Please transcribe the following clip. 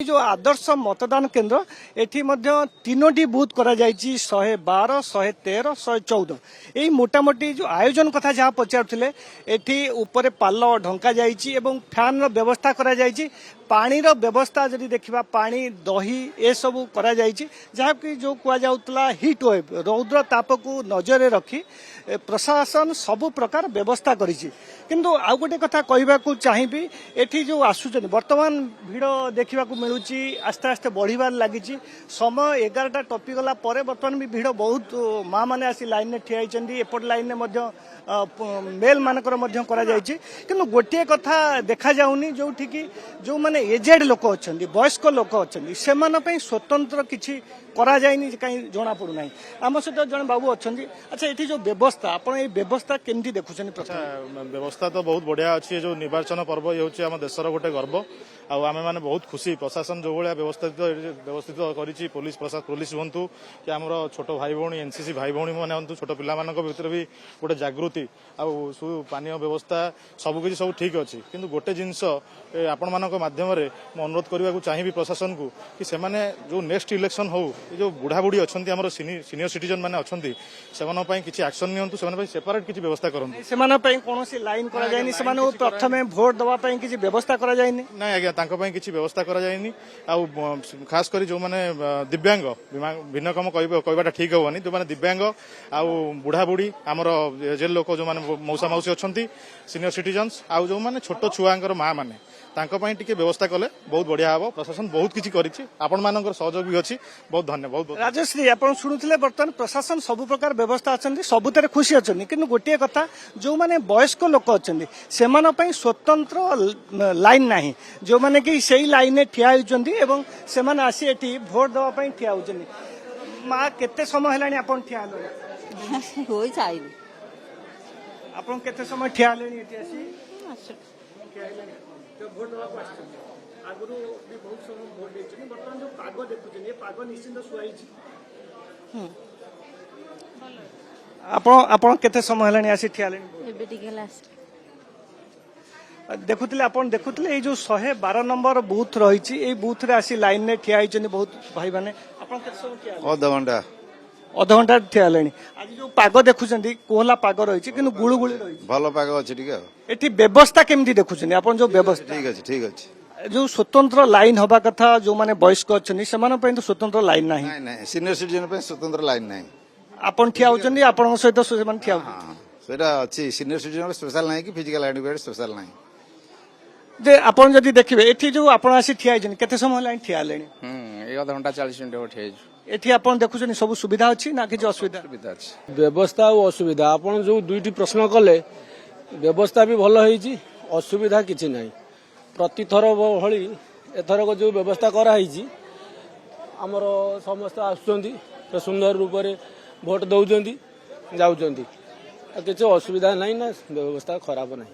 जो आदर्श मतदान केन्द्र एठी मध्य तीनोटी बूथ करा जायछि 112 113 114 एई मोटामोटी जो आयोजन कथा जहाँ पचारुथिले एठी ऊपर पाल ढंका जायछि एवं फैन रो व्यवस्था करा जायछि पानी रो व्यवस्था जदि देखिबा पानी दही ए सब करा जायछि जहाँ कि जो कुआ जाउतला हीट वेव रौद्र ताप को नजर रखी प्रशासन सबु प्रकार व्यवस्था करिछि किंतु आउ गोटे कथा कहबाकू चाहिबी एठी जो आसुचन वर्तमान भीड़ देखा मिलूँ आस्ते आस्ते बढ़िबार लगी समय 11टा टपी गला बर्तमान भी भीड़ बहुत माँ मैंने आसी लाइन में ठिया एपट लाइन में मेल मानकर किंतु गोटे कथा देखा जाऊनी जो जो माने एजेड लोक अच्छा वयस्क लोक अच्छा से स्वतंत्र किसी करा जायनि कहीं जना पड़ूना आम सहित जन बाबू अच्छा अच्छा ये जो व्यवस्था आप व्यवस्था केमती देखुं व्यवस्था तो बहुत बढ़िया अच्छी जो निर्वाचन पर्व ये हूँ आम देशर गोटे गर्व आम मैंने बहुत खुशी प्रशासन जो भाया व्यवस्थित करी पुलिस हूँ कि आम छोट भाई भौणी एनसीसी भाई भौणी मैंने हूँ छोट पिला भीतर भी गोटे जागृति पानीय व्यवस्था सबकि सब ठीक अच्छी किंतु गोटे जिनस आपण मान मध्यम अनुरोध करने को चाहिए प्रशासन को कि सेमाने जो नेक्स्ट इलेक्शन हो जो बुढ़ा बुढ़ी अच्छा आम सीनियर सिटीजन मैंने अच्छा से किसी एक्शन नि सेपरेट किसी व्यवस्था करें कौन लाइन प्रथम भोट दवाई किसी व्यवस्था ना आज्ञा किसी व्यवस्था कराए खास कर जो मैंने दिव्यांग भिन्नकम कहवाटा ठीक हेनी जो मैंने दिव्यांग आउ बुढ़ा बुढ़ी आमर एजेड लोक जो मैंने मौसा मौसी अच्छा सीनियर सिटीजन्स आउ जो मैंने छोट छुआंकर माँ मैंने टी व्यवस्था कले बहुत बढ़िया हम प्रशासन बहुत किसी कर सहयोग भी अच्छी बहुत धन्यवाद बहुत राजश्री आप शुणुले बर्तमान प्रशासन सब प्रकार व्यवस्था अच्छा सबुत खुशी अच्छा कि गोटे कथा जो मैंने वयस्क लोक अच्छा से स्वतंत्र लाइन ना जो मैंने कि सही लाइन ठिया होती आसी एटी भोट दवाई ठिया होती माँ केते समय है आप ठिया आप केते समय ठिया भोट दवा आगुरी बहुत समय भोट देते बर्तमान जो पाग देखुं ये पाग निश्चिंत शुआई आपण केते समय है आसी ठिया देखुले आपण देखुले ये जो 112 नंबर बूथ रही बूथ रे आसी लाइन में ठिया बहुत भाई मैंने अध घंटा ठिया आज जो पाग देखुं कोहला पाग रही गुड़गुड़ी रही भल पाग अच्छी व्यवस्था केमती देखुं आप जो व्यवस्था ठीक अच्छे जो स्वतंत्र लाइन हवा कथा जो माने वयस्क अच्छा से तो स्वतंत्र लाइन ना सीनियर सिटीजन स्वतंत्र लाइन ना आपन ठिया होचंदी आपन सहित से ठिया सेटा अच्छी सीनियर सिटीजन स्पेशल ना कि फिजिकल एडुकेट स्पेशल ना जे आपन जदी देखिबे एठी जो आपन आसी ठिया हिजन केते समय लाइन ठिया लेनी आधा घंटा 40 मिनिट ठिया एठी आपन देखुछनी सब सुविधा अछि ना कि असुविधा सुविधा अछि व्यवस्था और असुविधा आपन जो दुईटी प्रश्न कले व्यवस्था भी भल होईची असुविधा किछि नाही प्रति थर भली एथरक जो व्यवस्था करा होईची हमर समस्त आसुचंदी सुंदर रूप रे भोट दउचंदी जाउचंदी किछि असुविधा नाही ना व्यवस्था खराब नाही।